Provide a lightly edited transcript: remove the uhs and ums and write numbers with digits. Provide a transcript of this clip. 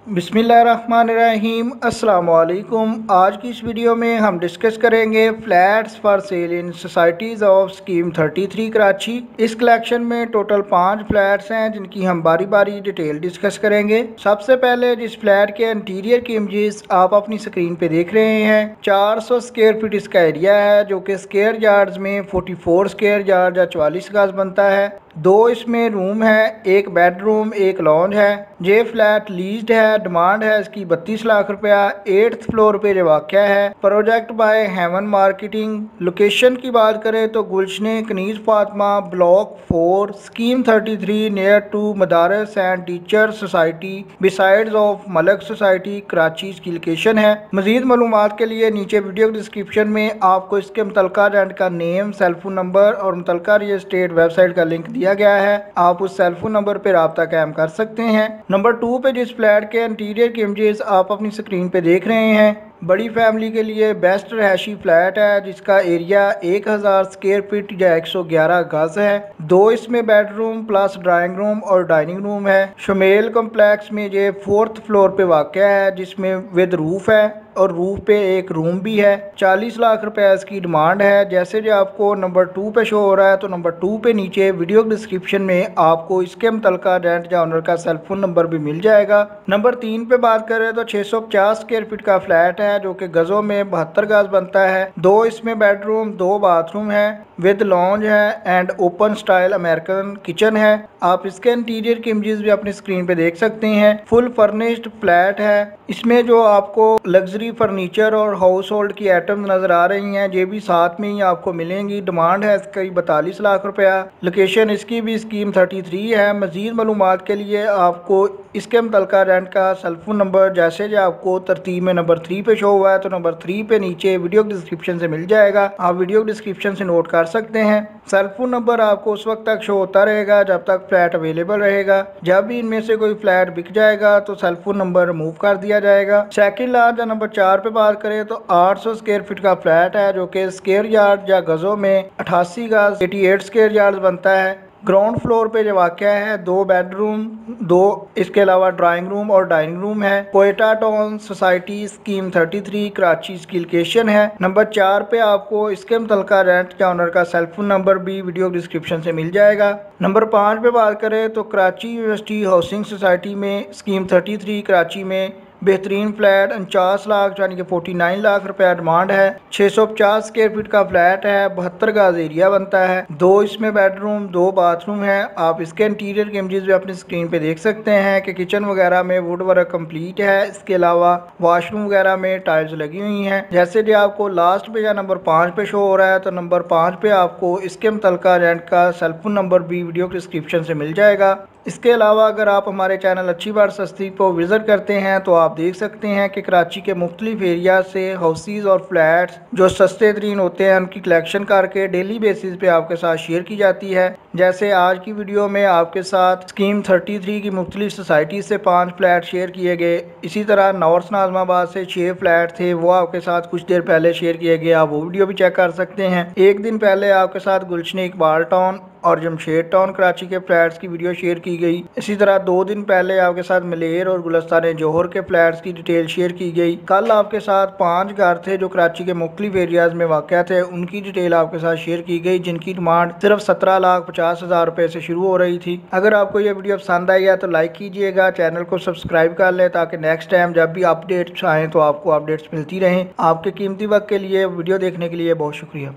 बिस्मिल्लाहिर्रहमानिर्रहीम अस्सलाम वालेकुम। आज की इस वीडियो में हम डिस्कस करेंगे flats for sale in societies of scheme 33 Karachi. इस कलेक्शन में टोटल 5 फ्लैट्स हैं जिनकी हम बारी बारी डिटेल डिस्कस करेंगे। सबसे पहले जिस फ्लैट के इंटीरियर की इमेजेस आप अपनी स्क्रीन पे देख रहे हैं, 400 स्क्वायर फीट इसका एरिया है जो कि स्क्वायर यार्ड्स में 44 स्क्वायर यार्ड या 44 गज बनता है। 2 इसमें रूम है, एक बेडरूम, एक लॉन्ज है। ये फ्लैट लीज्ड है, डिमांड है इसकी 32 लाख रुपया। 8th फ्लोर पे जो वाक़या है। Project by haven marketing. Location की बात करें तो Gulshan-e Kaneez Fatima block 4 scheme 33 near to Madras and teacher society besides of Malak society Karachi की लोकेशन है। मजीद मालूमात के लिए नीचे वीडियो डिस्क्रिप्शन में आपको इसके मुतलका रेंट का नेम, सेलफोन नंबर और मुतलका रियल एस्टेट वेबसाइट का लिंक दिया गया है। आप उस सेलफोन नंबर पर रब्ता कायम कर सकते हैं। नंबर 2 पे जिस फ्लैट के इंटीरियर के इमेजेस आप अपनी स्क्रीन पे देख रहे हैं, बड़ी फैमिली के लिए बेस्ट रहायशी फ्लैट है जिसका एरिया 1000 स्क्वायर फीट या 111 गज है। 2 इसमें बेडरूम प्लस ड्राइंग रूम और डाइनिंग रूम है। शुमेल कॉम्प्लेक्स में ये 4th फ्लोर पे वाक़या है जिसमें विद रूफ है और रूफ पे एक रूम भी है। 40 लाख रुपए इसकी डिमांड है। जैसे जो आपको नंबर 2 पे शो हो रहा है, तो नंबर 2 पे नीचे वीडियो डिस्क्रिप्शन में आपको इसके मुतलका रेंट या ओनर का सेलफोन नंबर भी मिल जाएगा। नंबर 3 पे बात करें तो 650 स्क्वायर फीट का फ्लैट है जो कि गजों में 72 गज बनता है। 2 इसमें बेडरूम, 2 बाथरूम है विद लॉन्ज है and open style American kitchen है। आप इसके इंटीरियर की इमेजेस भी अपनी स्क्रीन पे देख सकते हैं। फुल फर्निश्ड फ्लैट है। इसमें जो आपको लग्जरी फर्नीचर और हाउस होल्ड की आइटम नजर आ रही हैं, ये भी साथ में ही आपको मिलेंगी। डिमांड है इसकी 42 लाख रुपया। लोकेशन इसकी भी स्कीम 33 है। मजीद मालूमात के लिए आपको इसके मुतलका रेंट का सेलफोन नंबर जैसे जो आपको तरतीब में नंबर 3 पे शो हुआ है, तो नंबर 3 पे नीचे वीडियो डिस्क्रिप्शन से मिल जाएगा। आप वीडियो डिस्क्रिप्शन से नोट कर सकते हैं। सेलफोन नंबर आपको उस वक्त तक शो होता रहेगा जब तक फ्लैट अवेलेबल रहेगा। जब भी इनमें से कोई फ्लैट बिक जाएगा तो सेलफोन नंबर रिमूव कर दिया जाएगा। सेकंड लार्ज नंबर 4 पे बात करें तो 800 स्क्वायर फीट का फ्लैट है जो कि स्क्वायर यार्ड या गजों में 88 गज 88 स्क्वायर यार्ड बनता है। ग्राउंड फ्लोर पे जो वाक़या है, 2 बेडरूम, 2 इसके अलावा ड्राइंग रूम और डाइनिंग रूम है। Quetta town society scheme 33 Karachi की लोकेशन है। नंबर 4 पे आपको इसके मुतलका रेंट या ओनर का सेलफोन नंबर भी वीडियो डिस्क्रिप्शन से मिल जाएगा। नंबर 5 पे बात करें तो कराची यूनिवर्सिटी हाउसिंग सोसाइटी में स्कीम 33 कराची में बेहतरीन फ्लैट 49 लाख यानी कि 49 लाख रुपया डिमांड है। 650 स्क्वायर फीट का फ्लैट है, 72 गज एरिया बनता है। 2 इसमें बेडरूम, 2 बाथरूम है। आप इसके इंटीरियर के इमेजेस भी अपनी स्क्रीन पे देख सकते हैं कि किचन वगैरह में वुड वर्क कंप्लीट है। इसके अलावा वॉशरूम वगैरह में टाइल्स लगी हुई हैं। जैसे कि आपको लास्ट पे या नंबर 5 पे शो हो रहा है, तो नंबर 5 पे आपको इसके मुतलका रेंट का सेलफोन नंबर भी वीडियो डिस्क्रिप्शन से मिल जाएगा। इसके अलावा अगर आप हमारे चैनल अच्छी बार सस्ती को विज़िट करते हैं तो आप देख सकते हैं कि कराची के मुख्तलिफ एरिया से हाउसेज और फ्लैट्स जो सस्ते तरीन होते हैं उनकी कलेक्शन करके डेली बेसिस पे आपके साथ शेयर की जाती है। जैसे आज की वीडियो में आपके साथ स्कीम 33 की मुख्तलिफ सोसाइटी से 5 फ्लैट शेयर किए गए। इसी तरह नॉर्थ नाजमाबाद से 6 फ्लैट थे, वो आपके साथ कुछ देर पहले शेयर किए गए। आप वो वीडियो भी चेक कर सकते हैं। एक दिन पहले आपके साथ गुलशन इकबाल टाउन और जमशेद टाउन कराची के फ्लैट्स की वीडियो शेयर की गई। इसी तरह 2 दिन पहले आपके साथ मलेर और गुलस्तान जौहर के फ्लैट्स की डिटेल शेयर की गई। कल आपके साथ 5 घर थे जो कराची के मुख्तलिफ एरियाज में वाक़या थे, उनकी डिटेल आपके साथ शेयर की गई जिनकी डिमांड सिर्फ 17,50,000 रुपए से शुरू हो रही थी। अगर आपको यह वीडियो पसंद आई है तो लाइक कीजिएगा, चैनल को सब्सक्राइब कर लें ताकि नेक्स्ट टाइम जब भी अपडेट्स आएँ तो आपको अपडेट्स मिलती रहें। आपके कीमती वक्त के लिए वीडियो देखने के लिए बहुत शुक्रिया।